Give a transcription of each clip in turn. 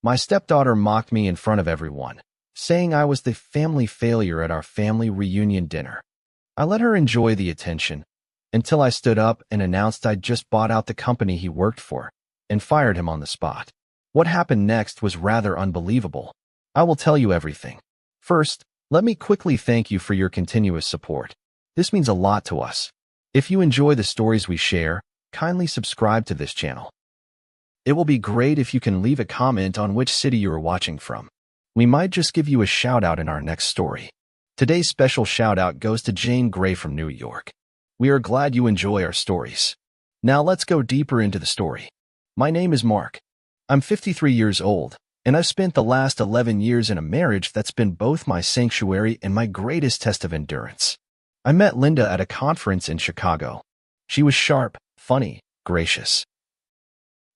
My stepdaughter mocked me in front of everyone, saying I was the family failure at our family reunion dinner. I let her enjoy the attention until I stood up and announced I'd just bought out the company he worked for and fired him on the spot. What happened next was rather unbelievable. I will tell you everything. First, let me quickly thank you for your continuous support. This means a lot to us. If you enjoy the stories we share, kindly subscribe to this channel. It will be great if you can leave a comment on which city you are watching from. We might just give you a shout out in our next story. Today's special shout out goes to Jane Gray from New York. We are glad you enjoy our stories. Now let's go deeper into the story. My name is Mark. I'm 53 years old, and I've spent the last 11 years in a marriage that's been both my sanctuary and my greatest test of endurance. I met Linda at a conference in Chicago. She was sharp, funny, gracious.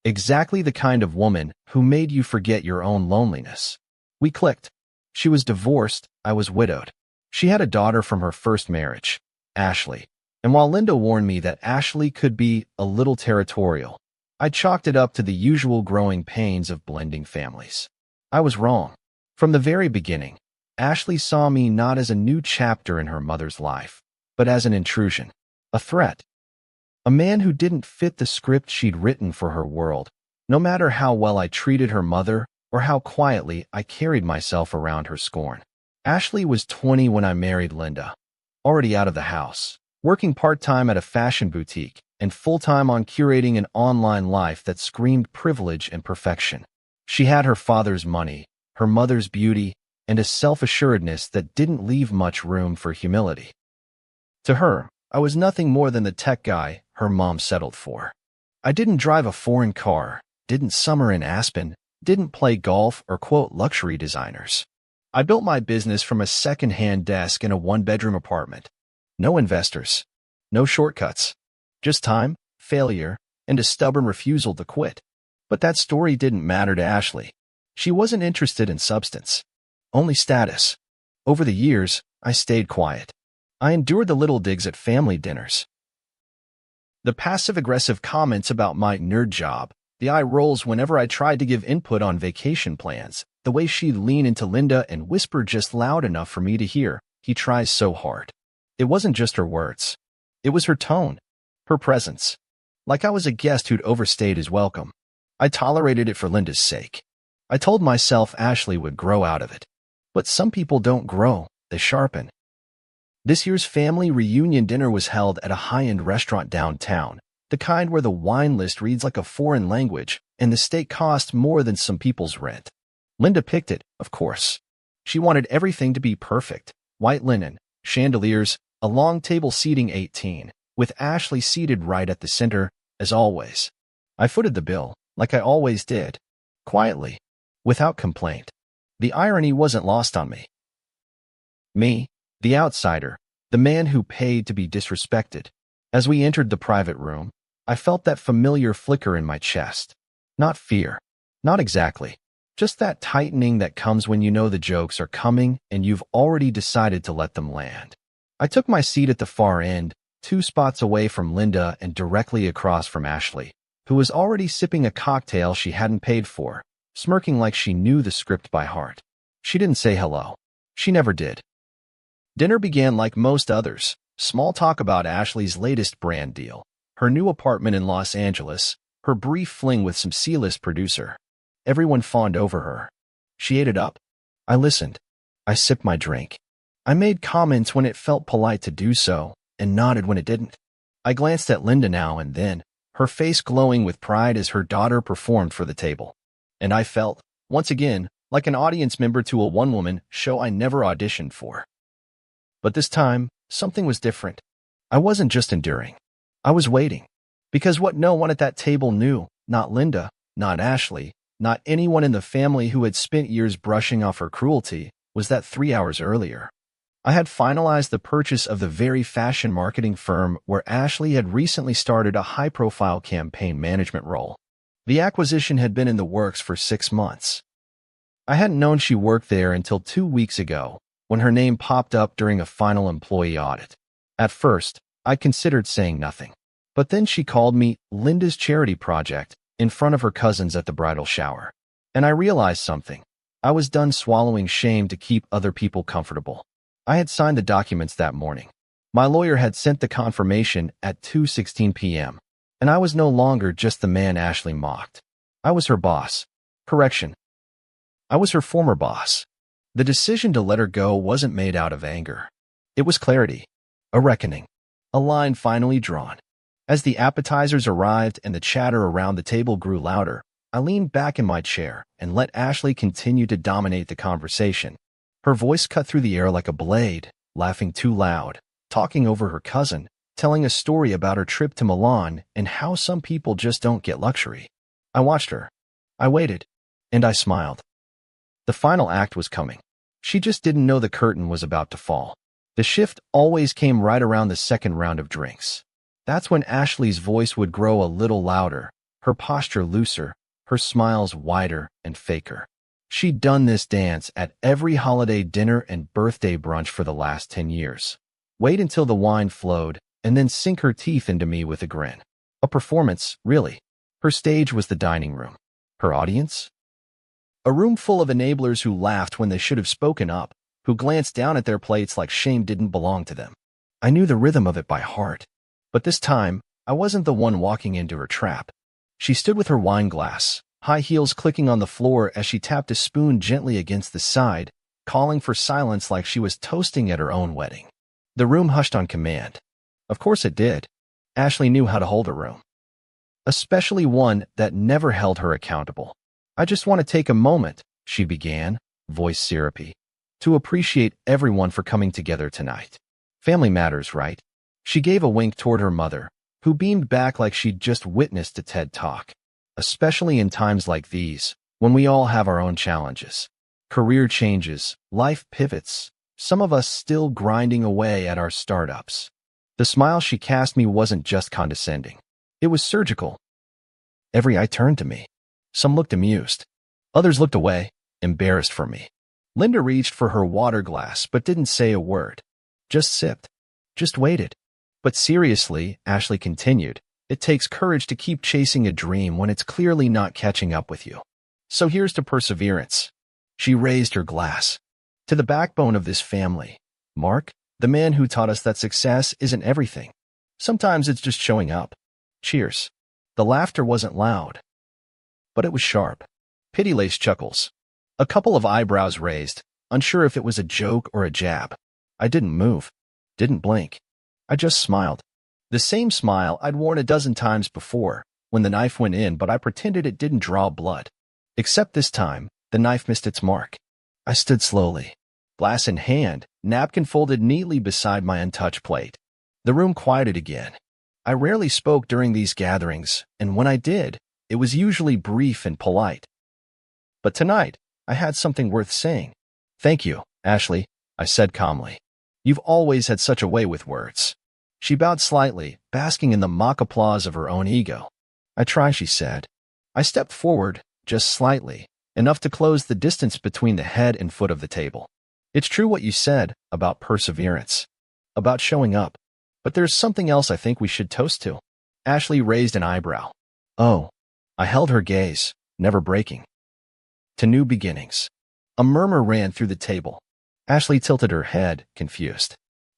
Exactly the kind of woman who made you forget your own loneliness. We clicked. She was divorced, I was widowed. She had a daughter from her first marriage, Ashley. And while Linda warned me that Ashley could be a little territorial, I chalked it up to the usual growing pains of blending families. I was wrong. From the very beginning, Ashley saw me not as a new chapter in her mother's life, but as an intrusion, a threat. A man who didn't fit the script she'd written for her world, no matter how well I treated her mother or how quietly I carried myself around her scorn. Ashley was 20 when I married Linda, already out of the house, working part-time at a fashion boutique, and full-time on curating an online life that screamed privilege and perfection. She had her father's money, her mother's beauty, and a self-assuredness that didn't leave much room for humility. To her, I was nothing more than the tech guy her mom settled for. I didn't drive a foreign car, didn't summer in Aspen, didn't play golf or quote luxury designers. I built my business from a second-hand desk in a one-bedroom apartment. No investors, no shortcuts, just time, failure, and a stubborn refusal to quit. But that story didn't matter to Ashley. She wasn't interested in substance, only status. Over the years, I stayed quiet. I endured the little digs at family dinners, the passive-aggressive comments about my nerd job, the eye rolls whenever I tried to give input on vacation plans, the way she'd lean into Linda and whisper just loud enough for me to hear, "He tries so hard." It wasn't just her words. It was her tone, her presence. Like I was a guest who'd overstayed his welcome. I tolerated it for Linda's sake. I told myself Ashley would grow out of it. But some people don't grow, they sharpen. This year's family reunion dinner was held at a high-end restaurant downtown, the kind where the wine list reads like a foreign language and the steak cost more than some people's rent. Linda picked it, of course. She wanted everything to be perfect. White linen, chandeliers, a long table seating 18, with Ashley seated right at the center, as always. I footed the bill, like I always did, quietly, without complaint. The irony wasn't lost on me. Me, the outsider, the man who paid to be disrespected. As we entered the private room, I felt that familiar flicker in my chest. Not fear. Not exactly. Just that tightening that comes when you know the jokes are coming and you've already decided to let them land. I took my seat at the far end, 2 spots away from Linda and directly across from Ashley, who was already sipping a cocktail she hadn't paid for, smirking like she knew the script by heart. She didn't say hello. She never did. Dinner began like most others. Small talk about Ashley's latest brand deal, her new apartment in Los Angeles, her brief fling with some C-list producer. Everyone fawned over her. She ate it up. I listened. I sipped my drink. I made comments when it felt polite to do so, and nodded when it didn't. I glanced at Linda now and then, her face glowing with pride as her daughter performed for the table. And I felt, once again, like an audience member to a one-woman show I never auditioned for. But this time, something was different. I wasn't just enduring. I was waiting. Because what no one at that table knew, not Linda, not Ashley, not anyone in the family who had spent years brushing off her cruelty, was that 3 hours earlier, I had finalized the purchase of the very fashion marketing firm where Ashley had recently started a high-profile campaign management role. The acquisition had been in the works for 6 months. I hadn't known she worked there until 2 weeks ago, when her name popped up during a final employee audit. At first, I considered saying nothing. But then she called me Linda's charity project in front of her cousins at the bridal shower. And I realized something. I was done swallowing shame to keep other people comfortable. I had signed the documents that morning. My lawyer had sent the confirmation at 2:16 p.m., and I was no longer just the man Ashley mocked. I was her boss. Correction. I was her former boss. The decision to let her go wasn't made out of anger. It was clarity, a reckoning, a line finally drawn. As the appetizers arrived and the chatter around the table grew louder, I leaned back in my chair and let Ashley continue to dominate the conversation. Her voice cut through the air like a blade, laughing too loud, talking over her cousin, telling a story about her trip to Milan and how some people just don't get luxury. I watched her. I waited. And I smiled. The final act was coming. She just didn't know the curtain was about to fall. The shift always came right around the second round of drinks. That's when Ashley's voice would grow a little louder, her posture looser, her smiles wider and faker. She'd done this dance at every holiday dinner and birthday brunch for the last 10 years. Wait until the wine flowed, and then sink her teeth into me with a grin. A performance, really. Her stage was the dining room. Her audience? A room full of enablers who laughed when they should have spoken up, who glanced down at their plates like shame didn't belong to them. I knew the rhythm of it by heart. But this time, I wasn't the one walking into her trap. She stood with her wine glass, high heels clicking on the floor as she tapped a spoon gently against the side, calling for silence like she was toasting at her own wedding. The room hushed on command. Of course it did. Ashley knew how to hold a room. Especially one that never held her accountable. I just want to take a moment, she began, voice syrupy, to appreciate everyone for coming together tonight. Family matters, right? She gave a wink toward her mother, who beamed back like she'd just witnessed a TED Talk. Especially in times like these, when we all have our own challenges. Career changes, life pivots, some of us still grinding away at our startups. The smile she cast me wasn't just condescending. It was surgical. Every eye turned to me. Some looked amused. Others looked away, embarrassed for me. Linda reached for her water glass but didn't say a word. Just sipped. Just waited. But seriously, Ashley continued, it takes courage to keep chasing a dream when it's clearly not catching up with you. So here's to perseverance. She raised her glass. To the backbone of this family. Mark, the man who taught us that success isn't everything. Sometimes it's just showing up. Cheers. The laughter wasn't loud. But it was sharp. Pity-laced chuckles. A couple of eyebrows raised, unsure if it was a joke or a jab. I didn't move. Didn't blink. I just smiled. The same smile I'd worn a dozen times before, when the knife went in, but I pretended it didn't draw blood. Except this time, the knife missed its mark. I stood slowly, glass in hand, napkin folded neatly beside my untouched plate. The room quieted again. I rarely spoke during these gatherings, and when I did, it was usually brief and polite. But tonight, I had something worth saying. Thank you, Ashley, I said calmly. You've always had such a way with words. She bowed slightly, basking in the mock applause of her own ego. I try, she said. I stepped forward, just slightly, enough to close the distance between the head and foot of the table. It's true what you said about perseverance, about showing up. But there's something else I think we should toast to. Ashley raised an eyebrow. Oh. I held her gaze, never breaking. To new beginnings. A murmur ran through the table. Ashley tilted her head, confused.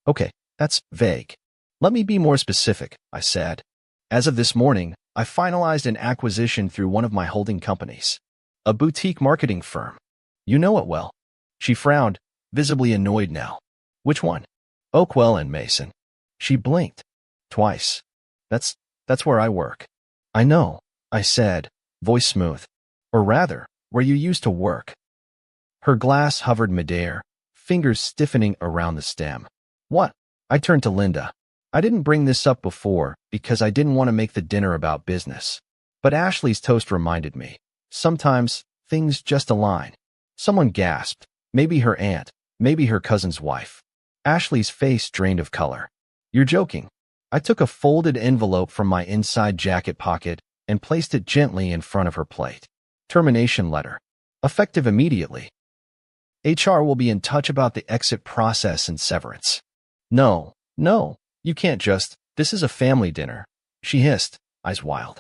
Okay, that's vague. Let me be more specific, I said. As of this morning, I finalized an acquisition through one of my holding companies. A boutique marketing firm. You know it well. She frowned, visibly annoyed now. Which one? Oakwell and Mason. She blinked. Twice. That's where I work. I know, I said, voice smooth. Or rather, where you used to work. Her glass hovered midair, fingers stiffening around the stem. What? I turned to Linda. I didn't bring this up before because I didn't want to make the dinner about business. But Ashley's toast reminded me. Sometimes, things just align. Someone gasped. Maybe her aunt, maybe her cousin's wife. Ashley's face drained of color. You're joking. I took a folded envelope from my inside jacket pocket and placed it gently in front of her plate. Termination letter. Effective immediately. HR will be in touch about the exit process and severance. No, you can't just, this is a family dinner. She hissed, eyes wild.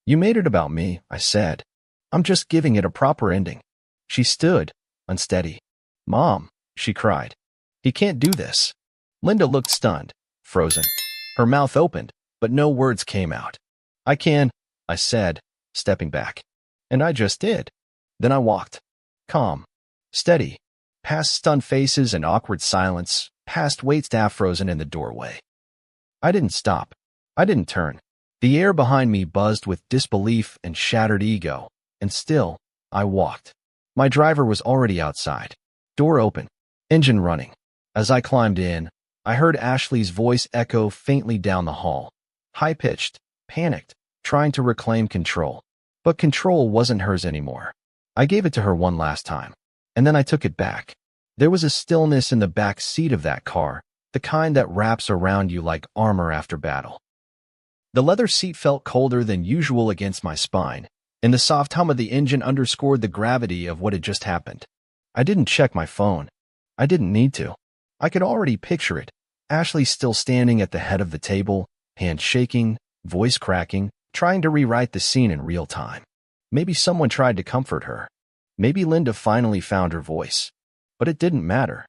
You made it about me, I said. I'm just giving it a proper ending. She stood, unsteady. Mom, she cried. He can't do this. Linda looked stunned, frozen. Her mouth opened, but no words came out. I can, I said, stepping back. And I just did. Then I walked. Calm. Steady. Past stunned faces and awkward silence, past waitstaff frozen in the doorway. I didn't stop. I didn't turn. The air behind me buzzed with disbelief and shattered ego, and still, I walked. My driver was already outside. Door open. Engine running. As I climbed in, I heard Ashley's voice echo faintly down the hall. High-pitched, panicked, trying to reclaim control. But control wasn't hers anymore. I gave it to her one last time, and then I took it back. There was a stillness in the back seat of that car, the kind that wraps around you like armor after battle. The leather seat felt colder than usual against my spine, and the soft hum of the engine underscored the gravity of what had just happened. I didn't check my phone. I didn't need to. I could already picture it. Ashley still standing at the head of the table, hand shaking, voice cracking, trying to rewrite the scene in real time. Maybe someone tried to comfort her. Maybe Linda finally found her voice. But it didn't matter.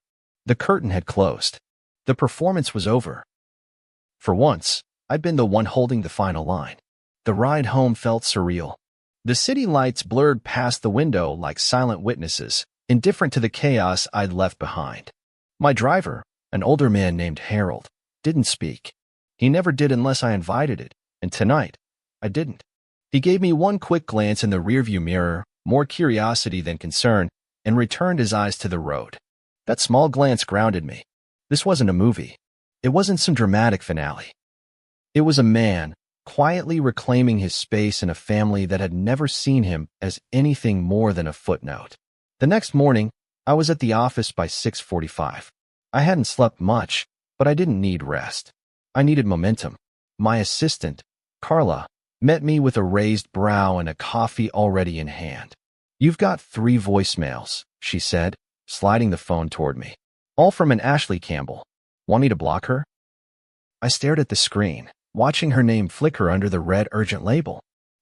The curtain had closed. The performance was over. For once, I'd been the one holding the final line. The ride home felt surreal. The city lights blurred past the window like silent witnesses, indifferent to the chaos I'd left behind. My driver, an older man named Harold, didn't speak. He never did unless I invited it, and tonight, I didn't. He gave me one quick glance in the rearview mirror, more curiosity than concern, and returned his eyes to the road. That small glance grounded me. This wasn't a movie. It wasn't some dramatic finale. It was a man, quietly reclaiming his space in a family that had never seen him as anything more than a footnote. The next morning, I was at the office by 6:45. I hadn't slept much, but I didn't need rest. I needed momentum. My assistant, Carla, met me with a raised brow and a coffee already in hand. You've got 3 voicemails, she said, sliding the phone toward me. All from an Ashley Campbell. Want me to block her? I stared at the screen, watching her name flicker under the red urgent label.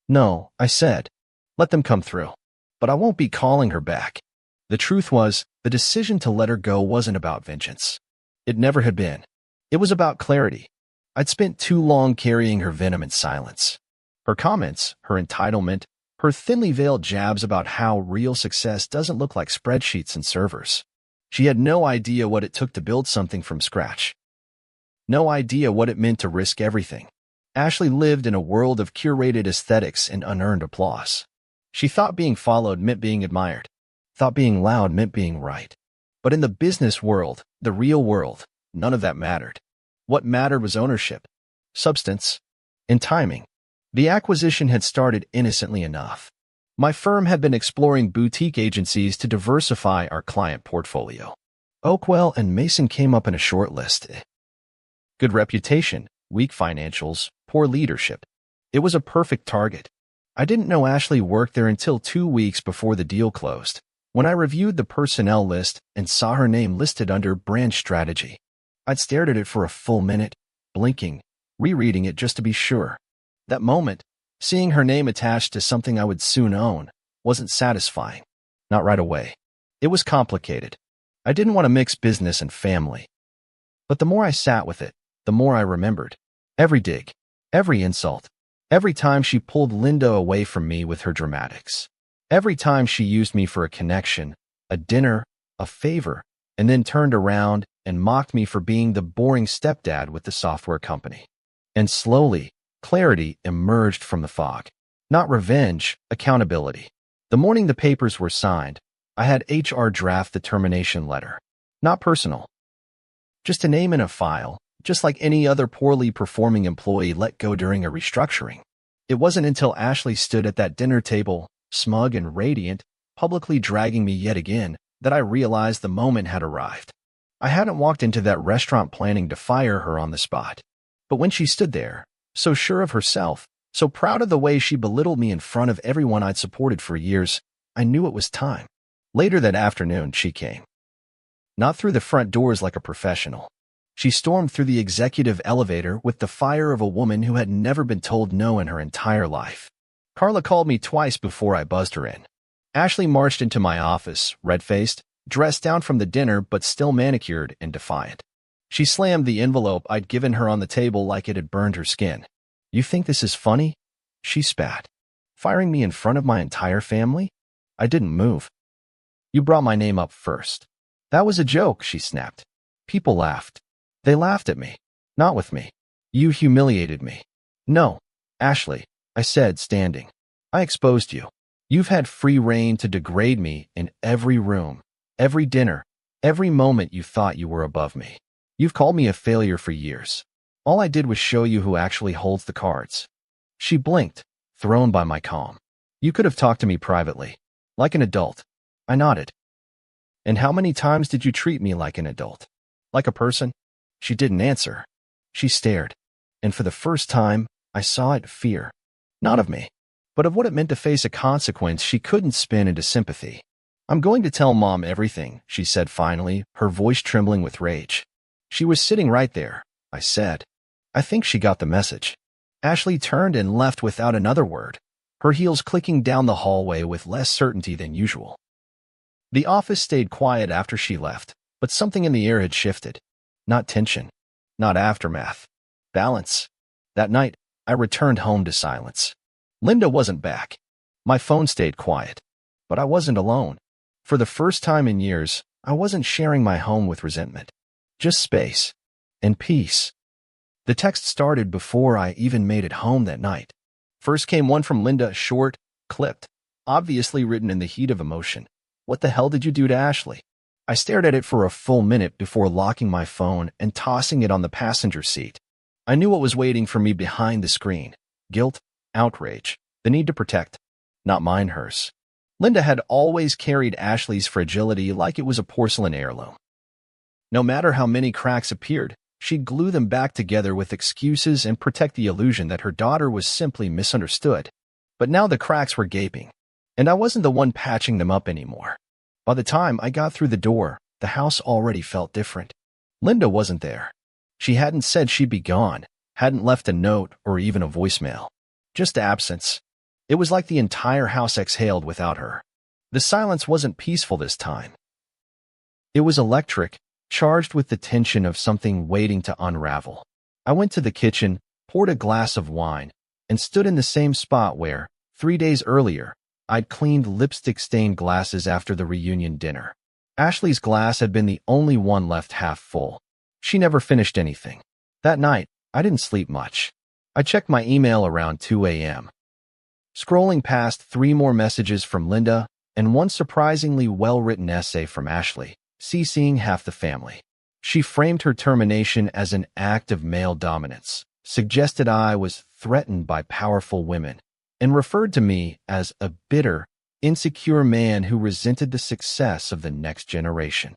No, I said. Let them come through. But I won't be calling her back. The truth was, the decision to let her go wasn't about vengeance. It never had been. It was about clarity. I'd spent too long carrying her venom in silence. Her comments, her entitlement, her thinly veiled jabs about how real success doesn't look like spreadsheets and servers. She had no idea what it took to build something from scratch. No idea what it meant to risk everything. Ashley lived in a world of curated aesthetics and unearned applause. She thought being followed meant being admired. Thought being loud meant being right. But in the business world, the real world, none of that mattered. What mattered was ownership, substance, and timing. The acquisition had started innocently enough. My firm had been exploring boutique agencies to diversify our client portfolio. Oakwell and Mason came up in a short list. Good reputation, weak financials, poor leadership. It was a perfect target. I didn't know Ashley worked there until 2 weeks before the deal closed, when I reviewed the personnel list and saw her name listed under brand strategy. I'd stared at it for a full minute, blinking, rereading it just to be sure. That moment, seeing her name attached to something I would soon own, wasn't satisfying. Not right away. It was complicated. I didn't want to mix business and family. But the more I sat with it, the more I remembered. Every dig, every insult, every time she pulled Linda away from me with her dramatics. Every time she used me for a connection, a dinner, a favor, and then turned around and mocked me for being the boring stepdad with the software company. And slowly, clarity emerged from the fog. Not revenge, accountability. The morning the papers were signed, I had HR draft the termination letter. Not personal. Just a name in a file, just like any other poorly performing employee let go during a restructuring. It wasn't until Ashley stood at that dinner table, smug and radiant, publicly dragging me yet again, that I realized the moment had arrived. I hadn't walked into that restaurant planning to fire her on the spot. But when she stood there, so sure of herself, so proud of the way she belittled me in front of everyone I'd supported for years, I knew it was time. Later that afternoon, she came. Not through the front doors like a professional. She stormed through the executive elevator with the fire of a woman who had never been told no in her entire life. Carla called me twice before I buzzed her in. Ashley marched into my office, red-faced, dressed down from the dinner but still manicured and defiant. She slammed the envelope I'd given her on the table like it had burned her skin. "You think this is funny?" She spat. "Firing me in front of my entire family?" I didn't move. "You brought my name up first." "That was a joke," she snapped. "People laughed." "They laughed at me. Not with me. You humiliated me." "No, Ashley," I said, standing. "I exposed you. You've had free rein to degrade me in every room, every dinner, every moment you thought you were above me. You've called me a failure for years. All I did was show you who actually holds the cards." She blinked, thrown by my calm. "You could have talked to me privately, like an adult." I nodded. "And how many times did you treat me like an adult? Like a person?" She didn't answer. She stared. And for the first time, I saw it fear. Not of me, but of what it meant to face a consequence she couldn't spin into sympathy. "I'm going to tell Mom everything," she said finally, her voice trembling with rage. She was sitting right there, I said. I think she got the message. Ashley turned and left without another word, her heels clicking down the hallway with less certainty than usual. The office stayed quiet after she left, but something in the air had shifted. Not tension, not aftermath. Balance. That night, I returned home to silence. Linda wasn't back. My phone stayed quiet. But I wasn't alone. For the first time in years, I wasn't sharing my home with resentment. Just space. And peace. The text started before I even made it home that night. First came one from Linda, short, clipped, obviously written in the heat of emotion. "What the hell did you do to Ashley?" I stared at it for a full minute before locking my phone and tossing it on the passenger seat. I knew what was waiting for me behind the screen. Guilt, outrage, the need to protect. Not mine, hers. Linda had always carried Ashley's fragility like it was a porcelain heirloom. No matter how many cracks appeared, she'd glue them back together with excuses and protect the illusion that her daughter was simply misunderstood. But now the cracks were gaping, and I wasn't the one patching them up anymore. By the time I got through the door, the house already felt different. Linda wasn't there. She hadn't said she'd be gone, hadn't left a note or even a voicemail. Just absence. It was like the entire house exhaled without her. The silence wasn't peaceful this time. It was electric, charged with the tension of something waiting to unravel. I went to the kitchen, poured a glass of wine, and stood in the same spot where, 3 days earlier, I'd cleaned lipstick-stained glasses after the reunion dinner. Ashley's glass had been the only one left half full. She never finished anything. That night, I didn't sleep much. I checked my email around 2 a.m. Scrolling past 3 more messages from Linda and one surprisingly well-written essay from Ashley, CCing half the family. She framed her termination as an act of male dominance, suggested I was threatened by powerful women, and referred to me as a bitter, insecure man who resented the success of the next generation.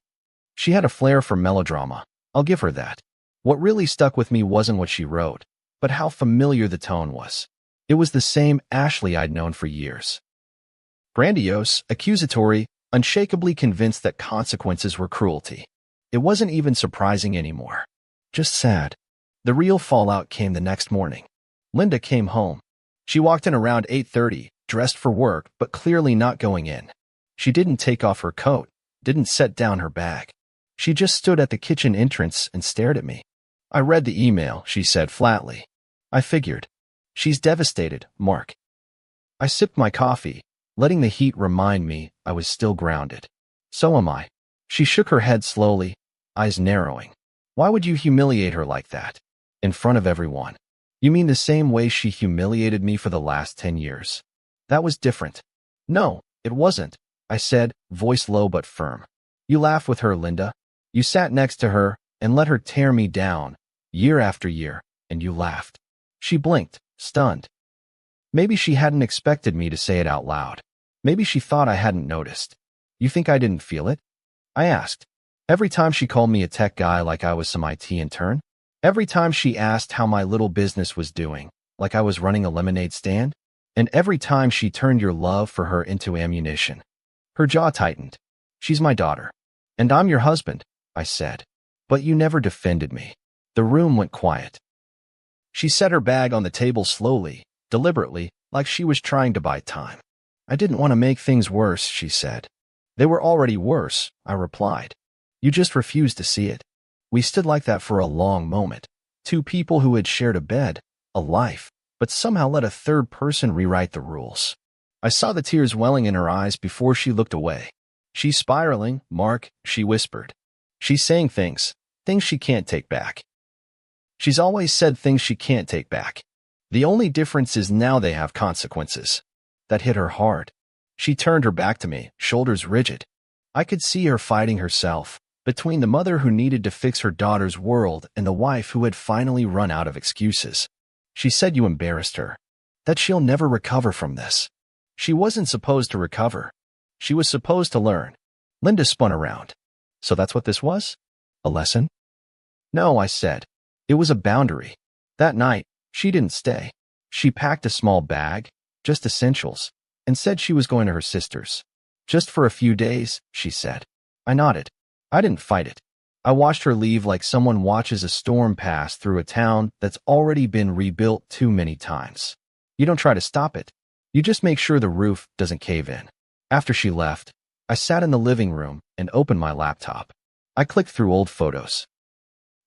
She had a flair for melodrama. I'll give her that. What really stuck with me wasn't what she wrote, but how familiar the tone was. It was the same Ashley I'd known for years. Grandiose, accusatory, unshakably convinced that consequences were cruelty. It wasn't even surprising anymore. Just sad. The real fallout came the next morning. Linda came home. She walked in around 8:30, dressed for work, but clearly not going in. She didn't take off her coat, didn't set down her bag. She just stood at the kitchen entrance and stared at me. "I read the email," she said flatly. "I figured. She's devastated, Mark." I sipped my coffee, letting the heat remind me I was still grounded. "So am I." She shook her head slowly, eyes narrowing. "Why would you humiliate her like that? In front of everyone? You mean the same way she humiliated me for the last 10 years? That was different." "No, it wasn't," I said, voice low but firm. "You laugh with her, Linda. You sat next to her and let her tear me down, year after year, and you laughed." She blinked, stunned. Maybe she hadn't expected me to say it out loud. Maybe she thought I hadn't noticed. "You think I didn't feel it?" I asked. Every time she called me a tech guy like I was some IT intern? Every time she asked how my little business was doing, like I was running a lemonade stand? And every time she turned your love for her into ammunition? Her jaw tightened. "She's my daughter. And I'm your husband," I said. "But you never defended me." The room went quiet. She set her bag on the table slowly, deliberately, like she was trying to buy time. I didn't want to make things worse, she said. They were already worse, I replied. You just refused to see it. We stood like that for a long moment. Two people who had shared a bed, a life, but somehow let a third person rewrite the rules. I saw the tears welling in her eyes before she looked away. She's spiraling, Mark, she whispered. She's saying things she can't take back. She's always said things she can't take back. The only difference is now they have consequences. That hit her hard. She turned her back to me, shoulders rigid. I could see her fighting herself, between the mother who needed to fix her daughter's world and the wife who had finally run out of excuses. She said you embarrassed her. That she'll never recover from this. She wasn't supposed to recover. She was supposed to learn. Linda spun around. So that's what this was? A lesson? No, I said. It was a boundary. That night, she didn't stay. She packed a small bag, just essentials, and said she was going to her sister's. Just for a few days, she said. I nodded. I didn't fight it. I watched her leave like someone watches a storm pass through a town that's already been rebuilt too many times. You don't try to stop it. You just make sure the roof doesn't cave in. After she left, I sat in the living room and opened my laptop. I clicked through old photos.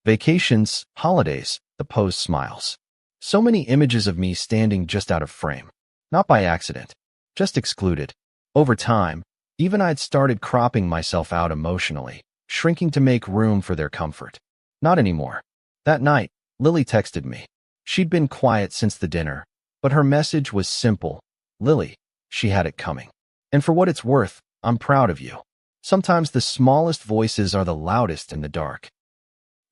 Vacations, holidays, the posed smiles. So many images of me standing just out of frame. Not by accident, just excluded. Over time, even I'd started cropping myself out emotionally, shrinking to make room for their comfort. Not anymore. That night, Lily texted me. She'd been quiet since the dinner, but her message was simple. Lily, she had it coming. And for what it's worth, I'm proud of you. Sometimes the smallest voices are the loudest in the dark.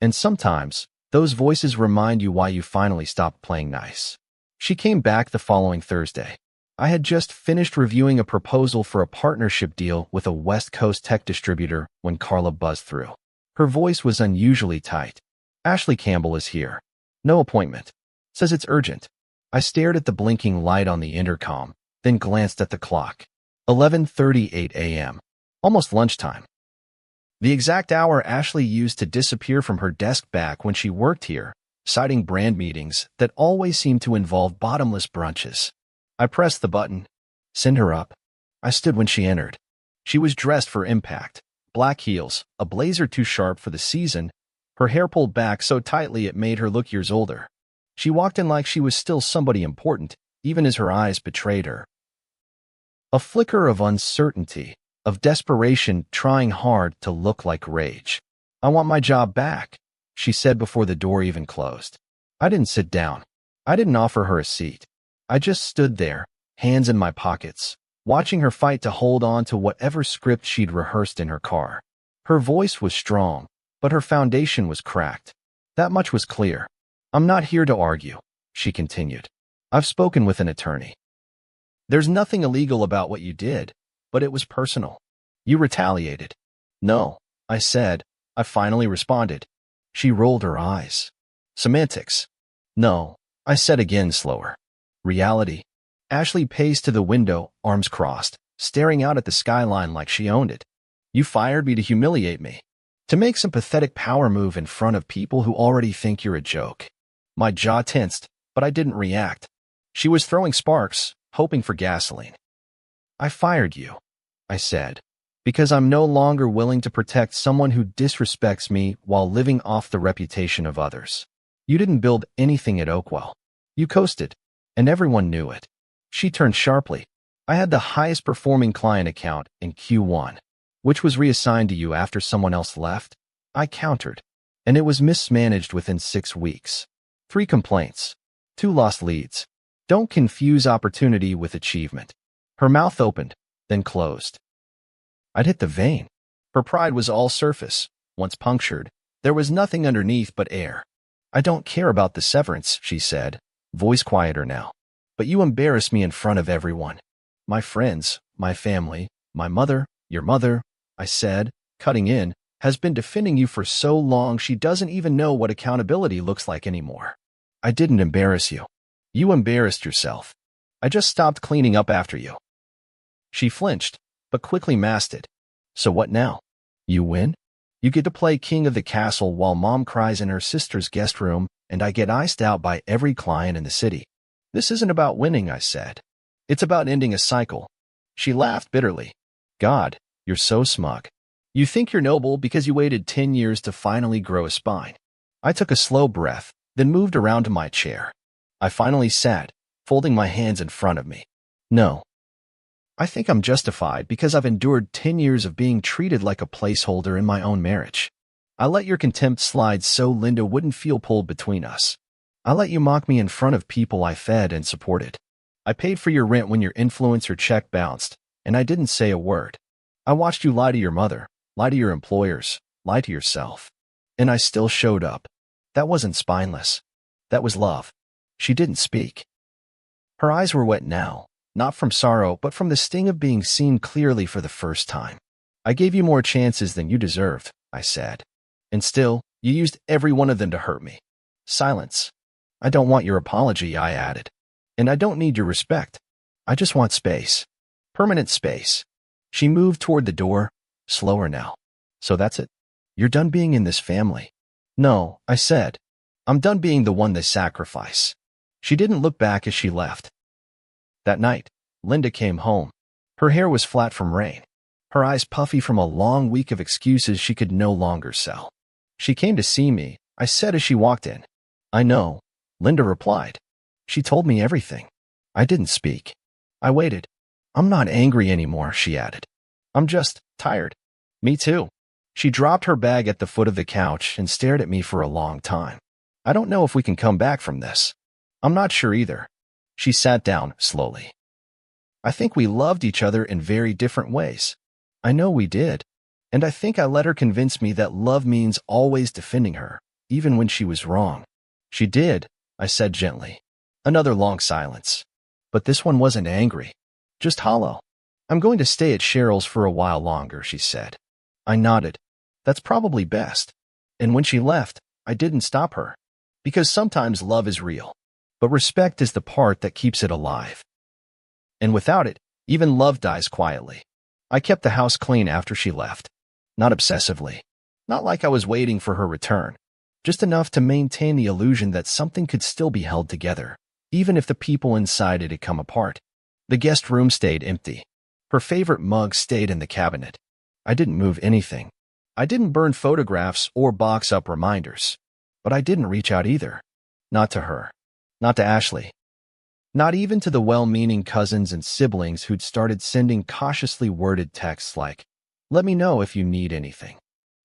And sometimes, those voices remind you why you finally stopped playing nice. She came back the following Thursday. I had just finished reviewing a proposal for a partnership deal with a West Coast tech distributor when Carla buzzed through. Her voice was unusually tight. Ashley Campbell is here. No appointment. Says it's urgent. I stared at the blinking light on the intercom, then glanced at the clock. 11:38 a.m. Almost lunchtime. The exact hour Ashley used to disappear from her desk back when she worked here, citing brand meetings that always seemed to involve bottomless brunches. I pressed the button. Send her up. I stood when she entered. She was dressed for impact. Black heels, a blazer too sharp for the season, her hair pulled back so tightly it made her look years older. She walked in like she was still somebody important, even as her eyes betrayed her. A flicker of uncertainty, of desperation trying hard to look like rage. I want my job back, she said before the door even closed. I didn't sit down. I didn't offer her a seat. I just stood there, hands in my pockets, watching her fight to hold on to whatever script she'd rehearsed in her car. Her voice was strong, but her foundation was cracked. That much was clear. I'm not here to argue, she continued. I've spoken with an attorney. There's nothing illegal about what you did, but it was personal. You retaliated. No, I said. I finally responded. She rolled her eyes. Semantics. No, I said again slower. Reality. Ashley paced to the window, arms crossed, staring out at the skyline like she owned it. You fired me to humiliate me. To make some pathetic power move in front of people who already think you're a joke. My jaw tensed, but I didn't react. She was throwing sparks, hoping for gasoline. I fired you, I said, because I'm no longer willing to protect someone who disrespects me while living off the reputation of others. You didn't build anything at Oakwell. You coasted, and everyone knew it. She turned sharply. I had the highest performing client account in Q1, which was reassigned to you after someone else left. I countered, and it was mismanaged within 6 weeks. 3 complaints, 2 lost leads. Don't confuse opportunity with achievement. Her mouth opened, then closed. I'd hit the vein. Her pride was all surface. Once punctured, there was nothing underneath but air. I don't care about the severance, she said, voice quieter now. But you embarrass me in front of everyone. My friends, my family, my mother, your mother, I said, cutting in, has been defending you for so long she doesn't even know what accountability looks like anymore. I didn't embarrass you. You embarrassed yourself. I just stopped cleaning up after you. She flinched, but quickly masked it. So what now? You win? You get to play king of the castle while mom cries in her sister's guest room and I get iced out by every client in the city. This isn't about winning, I said. It's about ending a cycle. She laughed bitterly. God, you're so smug. You think you're noble because you waited 10 years to finally grow a spine. I took a slow breath, then moved around to my chair. I finally sat, folding my hands in front of me. No. I think I'm justified because I've endured 10 years of being treated like a placeholder in my own marriage. I let your contempt slide so Linda wouldn't feel pulled between us. I let you mock me in front of people I fed and supported. I paid for your rent when your influencer check bounced, and I didn't say a word. I watched you lie to your mother, lie to your employers, lie to yourself. And I still showed up. That wasn't spineless. That was love. She didn't speak. Her eyes were wet now, not from sorrow, but from the sting of being seen clearly for the first time. I gave you more chances than you deserved, I said. And still, you used every one of them to hurt me. Silence. I don't want your apology, I added. And I don't need your respect. I just want space. Permanent space. She moved toward the door, slower now. So that's it? You're done being in this family? No, I said. I'm done being the one they sacrifice. She didn't look back as she left. That night, Linda came home. Her hair was flat from rain. Her eyes puffy from a long week of excuses she could no longer sell. She came to see me, I said as she walked in. I know, Linda replied. She told me everything. I didn't speak. I waited. I'm not angry anymore, she added. I'm just tired. Me too. She dropped her bag at the foot of the couch and stared at me for a long time. I don't know if we can come back from this. I'm not sure either. She sat down slowly. I think we loved each other in very different ways. I know we did. And I think I let her convince me that love means always defending her, even when she was wrong. She did, I said gently. Another long silence. But this one wasn't angry. Just hollow. I'm going to stay at Cheryl's for a while longer, she said. I nodded. That's probably best. And when she left, I didn't stop her. Because sometimes love is real. But respect is the part that keeps it alive. And without it, even love dies quietly. I kept the house clean after she left. Not obsessively. Not like I was waiting for her return. Just enough to maintain the illusion that something could still be held together, even if the people inside it had come apart. The guest room stayed empty. Her favorite mug stayed in the cabinet. I didn't move anything. I didn't burn photographs or box up reminders. But I didn't reach out either. Not to her. Not to Ashley. Not even to the well-meaning cousins and siblings who'd started sending cautiously worded texts like, "Let me know if you need anything."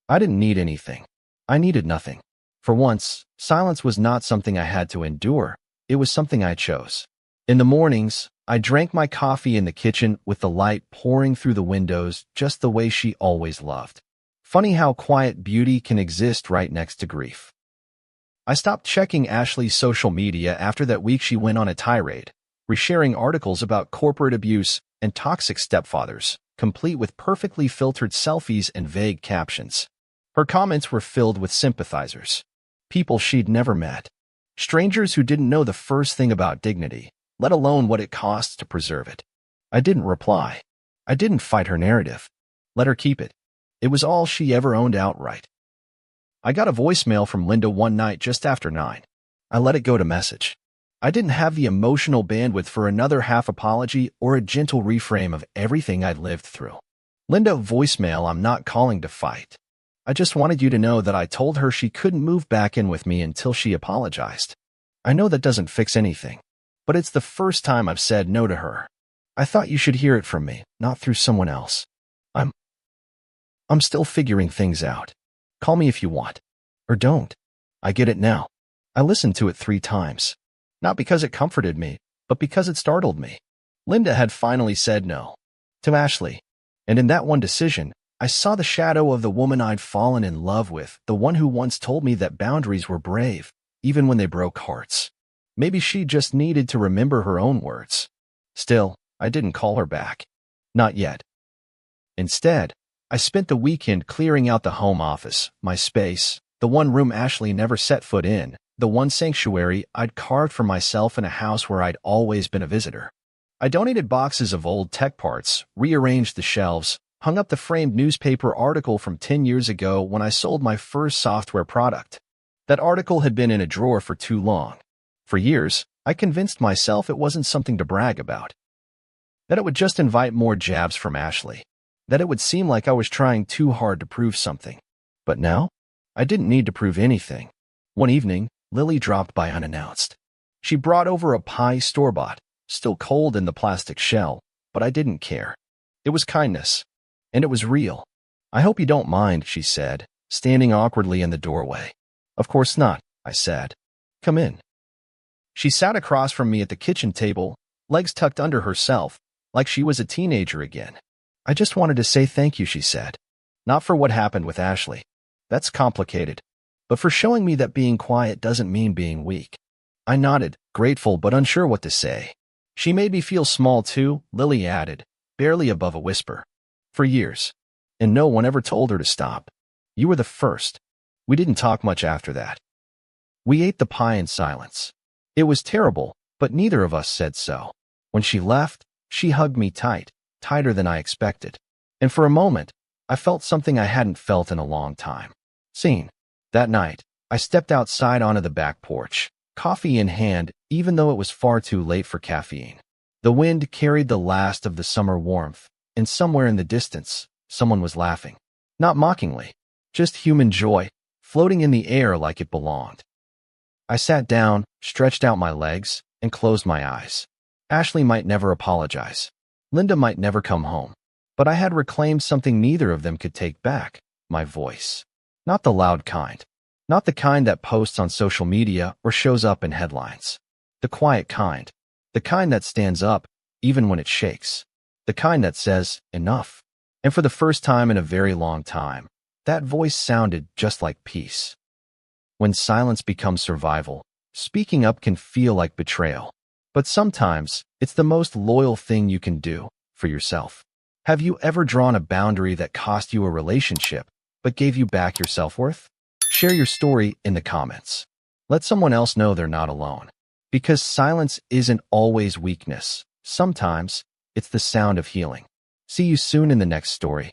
I didn't need anything. I needed nothing. For once, silence was not something I had to endure. It was something I chose. In the mornings, I drank my coffee in the kitchen with the light pouring through the windows just the way she always loved. Funny how quiet beauty can exist right next to grief. I stopped checking Ashley's social media after that week she went on a tirade, resharing articles about corporate abuse and toxic stepfathers, complete with perfectly filtered selfies and vague captions. Her comments were filled with sympathizers, people she'd never met, strangers who didn't know the first thing about dignity, let alone what it costs to preserve it. I didn't reply. I didn't fight her narrative. Let her keep it. It was all she ever owned outright. I got a voicemail from Linda one night just after 9. I let it go to message. I didn't have the emotional bandwidth for another half apology or a gentle reframe of everything I'd lived through. Linda, voicemail, I'm not calling to fight. I just wanted you to know that I told her she couldn't move back in with me until she apologized. I know that doesn't fix anything, but it's the first time I've said no to her. I thought you should hear it from me, not through someone else. I'm still figuring things out. Call me if you want. Or don't. I get it now. I listened to it 3 times. Not because it comforted me, but because it startled me. Linda had finally said no. To Ashley. And in that one decision, I saw the shadow of the woman I'd fallen in love with, the one who once told me that boundaries were brave, even when they broke hearts. Maybe she just needed to remember her own words. Still, I didn't call her back. Not yet. Instead, I spent the weekend clearing out the home office, my space, the one room Ashley never set foot in, the one sanctuary I'd carved for myself in a house where I'd always been a visitor. I donated boxes of old tech parts, rearranged the shelves, hung up the framed newspaper article from 10 years ago when I sold my first software product. That article had been in a drawer for too long. For years, I convinced myself it wasn't something to brag about, that it would just invite more jabs from Ashley, that it would seem like I was trying too hard to prove something. But now, I didn't need to prove anything. One evening, Lily dropped by unannounced. She brought over a pie store-bought, still cold in the plastic shell, but I didn't care. It was kindness, and it was real. "I hope you don't mind," she said, standing awkwardly in the doorway. "Of course not," I said. "Come in." She sat across from me at the kitchen table, legs tucked under herself, like she was a teenager again. "I just wanted to say thank you," she said. "Not for what happened with Ashley. That's complicated. But for showing me that being quiet doesn't mean being weak." I nodded, grateful but unsure what to say. "She made me feel small too," Lily added, barely above a whisper. "For years. And no one ever told her to stop. You were the first." We didn't talk much after that. We ate the pie in silence. It was terrible, but neither of us said so. When she left, she hugged me tight, tighter than I expected. And for a moment, I felt something I hadn't felt in a long time. Seen. That night, I stepped outside onto the back porch, coffee in hand, even though it was far too late for caffeine. The wind carried the last of the summer warmth, and somewhere in the distance, someone was laughing. Not mockingly, just human joy, floating in the air like it belonged. I sat down, stretched out my legs, and closed my eyes. Ashley might never apologize. Linda might never come home. But I had reclaimed something neither of them could take back, my voice. Not the loud kind. Not the kind that posts on social media or shows up in headlines. The quiet kind. The kind that stands up, even when it shakes. The kind that says, enough. And for the first time in a very long time, that voice sounded just like peace. When silence becomes survival, speaking up can feel like betrayal. But sometimes, it's the most loyal thing you can do for yourself. Have you ever drawn a boundary that cost you a relationship, but gave you back your self-worth? Share your story in the comments. Let someone else know they're not alone. Because silence isn't always weakness. Sometimes, it's the sound of healing. See you soon in the next story.